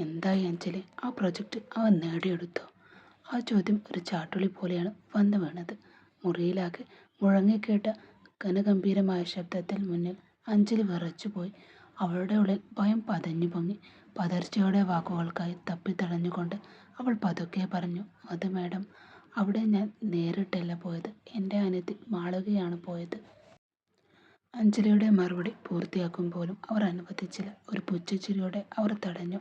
എന്തായി അഞ്ജലി, ആ പ്രൊജക്റ്റ് അവൻ നേടിയെടുത്തോ? ആ ചോദ്യം ഒരു ചാട്ടുളി പോലെയാണ് വന്നു വീണത്. മുറിയിലാകെ മുഴങ്ങിക്കേട്ട ഘനഗംഭീരമായ ശബ്ദത്തിൽ മുന്നിൽ അഞ്ജലി വിറച്ചുപോയി. അവളുടെ ഉള്ളിൽ ഭയം പതഞ്ഞു പൊങ്ങി. പതർച്ചയോടെ വാക്കുകൾക്കായി തപ്പിത്തടഞ്ഞുകൊണ്ട് അവൾ പതുക്കെ പറഞ്ഞു, അത് മാഡം, അവിടെ ഞാൻ നേരിട്ടല്ല പോയത്. എൻ്റെ അനിയത്തി മാളവികയാണ് പോയത്. അഞ്ജലിയുടെ മറുപടി പൂർത്തിയാക്കും പോലും അവർ അനുവദിച്ചില്ല. ഒരു പുച്ഛച്ചിരിയോടെ അവർ തടഞ്ഞു.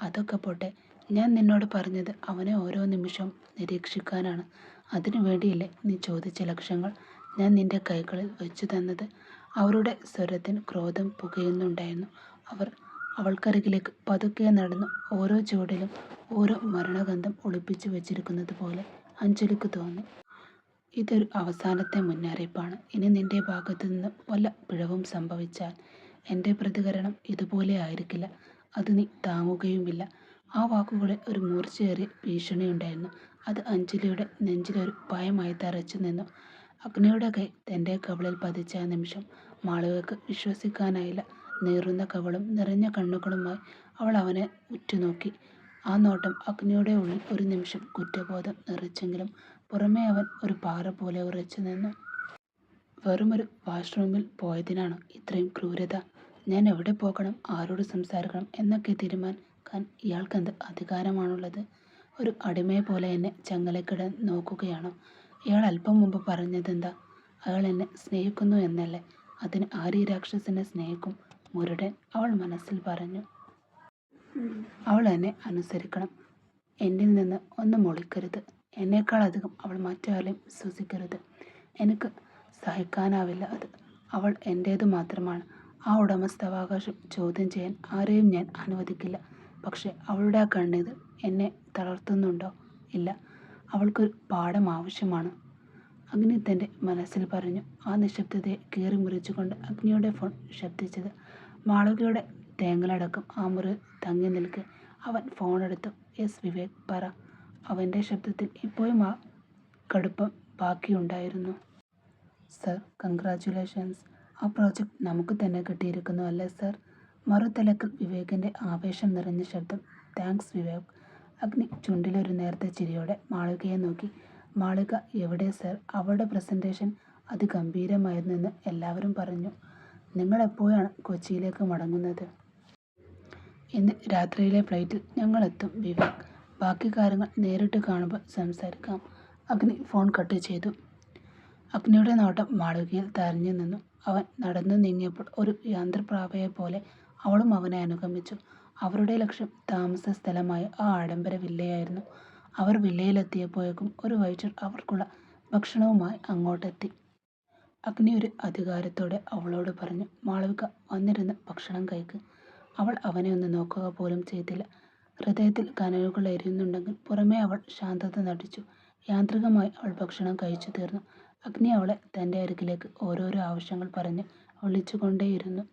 അതൊക്കെ പോട്ടെ, ഞാൻ നിന്നോട് പറഞ്ഞത് അവനെ ഓരോ നിമിഷവും നിരീക്ഷിക്കാനാണ്. അതിനു വേണ്ടിയല്ലേ നീ ചോദിച്ച ലക്ഷ്യങ്ങൾ ഞാൻ നിന്റെ കൈകളിൽ വെച്ചു തന്നത്? അവരുടെ സ്വരത്തിന് ക്രോധം പുകയുന്നുണ്ടായിരുന്നു. അവർ അവൾക്കരികിലേക്ക് പതുക്കെ നടന്നു. ഓരോ ചുവടിലും ഓരോ മരണഗന്ധം ഒളിപ്പിച്ചു വെച്ചിരിക്കുന്നത് പോലെ അഞ്ജലിക്ക് തോന്നി. ഇതൊരു അവസാനത്തെ മുന്നറിയിപ്പാണ്. ഇനി നിന്റെ ഭാഗത്തു നിന്ന് വല്ല പിഴവും സംഭവിച്ചാൽ എൻ്റെ പ്രതികരണം ഇതുപോലെ ആയിരിക്കില്ല. അത് നീ താങ്ങുകയുമില്ല. ആ വാക്കുകളിൽ ഒരു മൂർച്ചയേറിയ ഭീഷണിയുണ്ടായിരുന്നു. അത് അഞ്ജലിയുടെ നെഞ്ചിലൊരു ഭയമായി തറച്ചു നിന്നു. അഗ്നിയുടെ കൈ തൻ്റെ കവിളിൽ പതിച്ച ആ നിമിഷം മാളവികക്ക് വിശ്വസിക്കാനായില്ല. നീറുന്ന കവളും നിറഞ്ഞ കണ്ണുകളുമായി അവൾ അവനെ ഉറ്റുനോക്കി. ആ നോട്ടം അഗ്നിയുടെ ഉള്ളിൽ ഒരു നിമിഷം കുറ്റബോധം നിറച്ചെങ്കിലും പുറമേ അവൻ ഒരു പാറ പോലെ ഉറച്ചു നിന്നു. വെറുമൊരു വാഷ്റൂമിൽ പോയതിനാണോ ഇത്രയും ക്രൂരത? ഞാൻ എവിടെ പോകണം, ആരോട് സംസാരിക്കണം എന്നൊക്കെ തീരുമാനിക്കാൻ ഇയാൾക്കെന്ത് അധികാരമാണുള്ളത്? ഒരു അടിമയെ പോലെ എന്നെ ചങ്ങലക്കിടാൻ നോക്കുകയാണോ? ഇയാൾ അല്പം മുമ്പ് പറഞ്ഞതെന്താ? അയാൾ എന്നെ സ്നേഹിക്കുന്നു എന്നല്ലേ? അതിന് ആര് ഈ രാക്ഷസനെ സ്നേഹിക്കും? മുരുടൻ, അവൾ മനസ്സിൽ പറഞ്ഞു. അവൾ എന്നെ അനുസരിക്കണം. എന്നിൽ നിന്ന് ഒന്നും ഒളിക്കരുത്. എന്നേക്കാളധികം അവൾ മറ്റാരെയും വിശ്വസിക്കരുത്. എനിക്ക് സഹിക്കാനാവില്ല അത്. അവൾ എൻ്റേതു മാത്രമാണ്. ആ ഉടമസ്ഥാവകാശം ചോദ്യം ചെയ്യാൻ ആരെയും ഞാൻ അനുവദിക്കില്ല. പക്ഷെ അവളുടെ ആ കണ്ണീർ എന്നെ തളർത്തുന്നുണ്ടോ? ഇല്ല, അവൾക്കൊരു പാഠം ആവശ്യമാണ്. അഗ്നി തൻ്റെ മനസ്സിൽ പറഞ്ഞു. ആ നിശബ്ദതയെ കീറി മുറിച്ചുകൊണ്ട് അഗ്നിയുടെ ഫോൺ ശബ്ദിച്ചത്. മാളവികയുടെ തേങ്ങലടക്കം ആ മുറിയിൽ തങ്ങി നിൽക്കെ അവൻ ഫോണെടുത്തു. യെസ് വിവേക്, പറ. അവൻ്റെ ശബ്ദത്തിൽ ഇപ്പോഴും ആ കടുപ്പം ബാക്കിയുണ്ടായിരുന്നു. Sir, congratulations. ആ പ്രോജക്റ്റ് നമുക്ക് തന്നെ കിട്ടിയിരിക്കുന്നു അല്ലേ സർ? മറുതലക്കൽ വിവേകിൻ്റെ ആവേശം നിറഞ്ഞ ശബ്ദം. താങ്ക്സ് വിവേക്. അഗ്നി ചുണ്ടിലൊരു നേർത്ത ചിരിയോടെ മാളവികയെ നോക്കി. മാളവിക എവിടെ സർ? അവളുടെ പ്രസൻറ്റേഷൻ അതിഗംഭീരമായിരുന്നു എന്ന് എല്ലാവരും പറഞ്ഞു. നിങ്ങൾ എപ്പോഴാണ് കൊച്ചിയിലേക്ക് മടങ്ങുന്നത്? ഇന്ന് രാത്രിയിലെ ഫ്ലൈറ്റിൽ ഞങ്ങളെത്തും വിവേക്. ബാക്കി കാര്യങ്ങൾ നേരിട്ട് കാണുമ്പോൾ സംസാരിക്കാം. അഗ്നി ഫോൺ കട്ട് ചെയ്തു. അഗ്നിയുടെ നോട്ടം മാളവികയിൽ തറഞ്ഞു നിന്നു. അവൻ നടന്നു നീങ്ങിയപ്പോൾ ഒരു യന്ത്രപ്രാവയെ പോലെ അവളും അവനെ അനുഗമിച്ചു. അവരുടെ ലക്ഷ്യം താമസ സ്ഥലമായ ആ ആഡംബര വില്ലയായിരുന്നു. അവർ വില്ലയിലെത്തിയപ്പോഴേക്കും ഒരു വൈറ്റർ അവർക്കുള്ള ഭക്ഷണവുമായി അങ്ങോട്ടെത്തി. അഗ്നി ഒരു അധികാരത്തോടെ അവളോട് പറഞ്ഞു, മാളവിക, വന്നിരുന്ന് ഭക്ഷണം കഴിക്ക്. അവൾ അവനെ ഒന്ന് നോക്കുക പോലും ചെയ്തില്ല. ഹൃദയത്തിൽ കനലുകൾ എരിയുന്നുണ്ടെങ്കിൽ പുറമേ അവൾ ശാന്തത നടിച്ചു. യാന്ത്രികമായി അവൾ ഭക്ഷണം കഴിച്ചു തീർന്നു. അഗ്നി അവളെ തൻ്റെ അരികിലേക്ക് ഓരോരോ ആവശ്യങ്ങൾ പറഞ്ഞ് വിളിച്ചുകൊണ്ടേയിരുന്നു.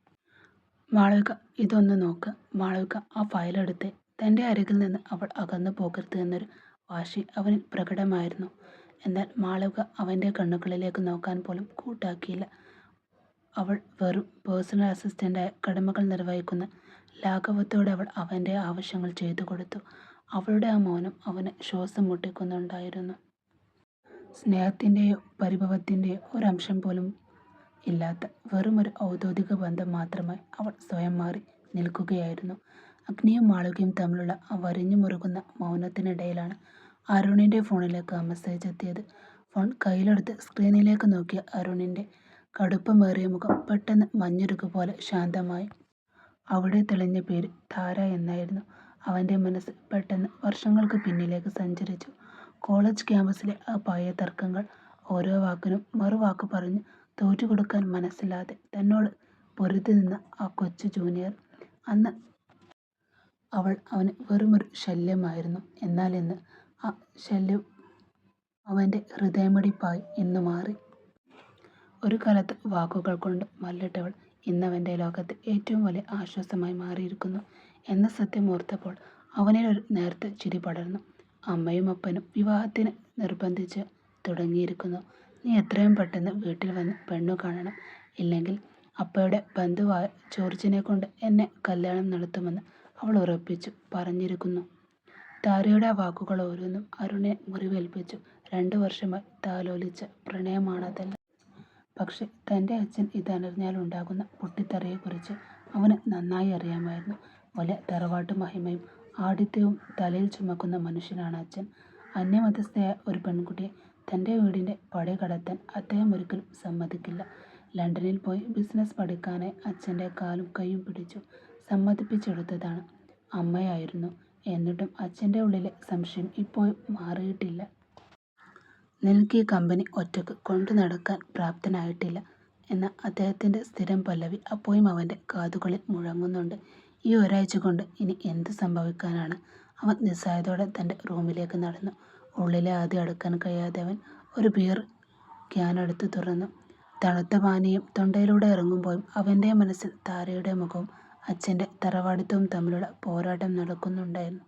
മാളവിക, ഇതൊന്ന് നോക്ക്. മാളവിക ആ ഫയലെടുത്ത്. തൻ്റെ അരികിൽ നിന്ന് അവൾ അകന്നു പോകരുത് എന്നൊരു വാശി അവനിൽ പ്രകടമായിരുന്നു. എന്നാൽ മാളവിക അവൻ്റെ കണ്ണുകളിലേക്ക് നോക്കാൻ പോലും കൂട്ടാക്കിയില്ല. അവൾ വെറും പേഴ്സണൽ അസിസ്റ്റൻ്റായ കടമകൾ നിർവഹിക്കുന്ന ലാഘവത്തോടെ അവൾ അവൻ്റെ ആവശ്യങ്ങൾ ചെയ്തു കൊടുത്തു. അവളുടെ ആ മൗനം അവന് ശ്വാസം മുട്ടിക്കുന്നുണ്ടായിരുന്നു. സ്നേഹത്തിൻ്റെയോ പരിഭവത്തിൻ്റെയോ ഒരംശം പോലും ഇല്ലാത്ത വെറുമൊരു ഔദ്യോഗിക ബന്ധം മാത്രമായി അവൾ സ്വയം മാറി നിൽക്കുകയായിരുന്നു. അഗ്നിയും മാളവികയും തമ്മിലുള്ള ആ വരിഞ്ഞു മുറുകുന്ന മൗനത്തിനിടയിലാണ് അരുണിൻ്റെ ഫോണിലേക്ക് ആ മെസ്സേജ് എത്തിയത്. ഫോൺ കയ്യിലെടുത്ത് സ്ക്രീനിലേക്ക് നോക്കിയ അരുണിൻ്റെ കടുപ്പമേറിയ മുഖം പെട്ടെന്ന് മഞ്ഞുരുക്ക് പോലെ ശാന്തമായി. അവിടെ തെളിഞ്ഞ പേര് താര എന്നായിരുന്നു. അവൻ്റെ മനസ്സ് പെട്ടെന്ന് വർഷങ്ങൾക്ക് പിന്നിലേക്ക് സഞ്ചരിച്ചു. കോളേജ് ക്യാമ്പസിലെ ആ പഴയ തർക്കങ്ങൾ. ഓരോ വാക്കിനും മറുവാക്ക് പറഞ്ഞ് തോറ്റുകൊടുക്കാൻ മനസ്സില്ലാതെ തന്നോട് പൊരുതി നിന്ന ആ കൊച്ചു ജൂനിയർ. അന്ന് അവൾ അവന് വെറുമൊരു ശല്യമായിരുന്നു. എന്നാൽ ഇന്ന് ആ ശല്യം അവൻ്റെ ഹൃദയമിടിപ്പായി ഇന്ന് മാറി. ഒരു കാലത്ത് വാക്കുകൾ കൊണ്ട് മല്ലിട്ടവൾ ഇന്നവൻ്റെ ലോകത്ത് ഏറ്റവും വലിയ ആശ്വാസമായി മാറിയിരിക്കുന്നു എന്ന സത്യം ഓർത്തപ്പോൾ അവനിലൊരു നേർത്ത ചിരി പടർന്നു. അമ്മയും അപ്പനും വിവാഹത്തിന് നിർബന്ധിച്ച് തുടങ്ങിയിരിക്കുന്നു. നീ എത്രയും പെട്ടെന്ന് വീട്ടിൽ വന്ന് പെണ്ണു കാണണം. ഇല്ലെങ്കിൽ അപ്പയുടെ ബന്ധുവായ ജോർജിനെ കൊണ്ട് എന്നെ കല്യാണം നടത്തുമെന്ന് അവൾ ഉറപ്പിച്ചു പറഞ്ഞിരിക്കുന്നു. താരയുടെ ആ വാക്കുകൾ ഓരോന്നും അരുണിനെ മുറിവേൽപ്പിച്ചു. 2 വർഷമായി താലോലിച്ച പ്രണയമാണതെല്ലാം. പക്ഷെ തൻ്റെ അച്ഛൻ ഇതറിഞ്ഞാലുണ്ടാകുന്ന പൊട്ടിത്തെറിയെക്കുറിച്ച് അവന് നന്നായി അറിയാമായിരുന്നു. വലിയ തറവാട്ടു മഹിമയും ആഢ്യത്വവും തലയിൽ ചുമക്കുന്ന മനുഷ്യനാണ് അച്ഛൻ. അന്യമതസ്ഥയായ ഒരു പെൺകുട്ടിയെ തൻ്റെ വീടിൻ്റെ പടി കടത്താൻ അദ്ദേഹം ഒരിക്കലും സമ്മതിക്കില്ല. ലണ്ടനിൽ പോയി ബിസിനസ് പഠിക്കാനായി അച്ഛൻ്റെ കാലും കൈയും പിടിച്ചു സമ്മതിപ്പിച്ചെടുത്തതാണ് അമ്മയായിരുന്നു. എന്നിട്ടും അച്ഛൻ്റെ ഉള്ളിലെ സംശയം ഇപ്പോഴും മാറിയിട്ടില്ല. നിനക്ക് ഈ കമ്പനി ഒറ്റയ്ക്ക് കൊണ്ടു നടക്കാൻ പ്രാപ്തനായിട്ടില്ല എന്ന അദ്ദേഹത്തിൻ്റെ സ്ഥിരം പല്ലവി അപ്പോഴും അവൻ്റെ കാതുകളിൽ മുഴങ്ങുന്നുണ്ട്. ഈ ഒരാഴ്ച കൊണ്ട് ഇനി എന്ത് സംഭവിക്കാനാണ്? അവൻ നിസ്സഹായതയോടെ തൻ്റെ റൂമിലേക്ക് നടന്നു. ഉള്ളിലെ ആദ്യം അടക്കാൻ കഴിയാതെ അവൻ ഒരു ബിയർ ക്യാൻ എടുത്ത് തുറന്നു. തണുത്ത പാനീയം തൊണ്ടയിലൂടെ ഇറങ്ങുമ്പോഴും അവൻ്റെ മനസ്സിൽ താരയുടെ മുഖവും അച്ഛൻ്റെ തറവാടിത്തവും തമ്മിലുള്ള പോരാട്ടം നടക്കുന്നുണ്ടായിരുന്നു.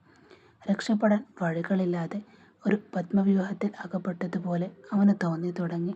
രക്ഷപ്പെടാൻ വഴികളില്ലാതെ ഒരു പത്മവ്യൂഹത്തിൽ അകപ്പെട്ടതുപോലെ അവന് തോന്നി തുടങ്ങി.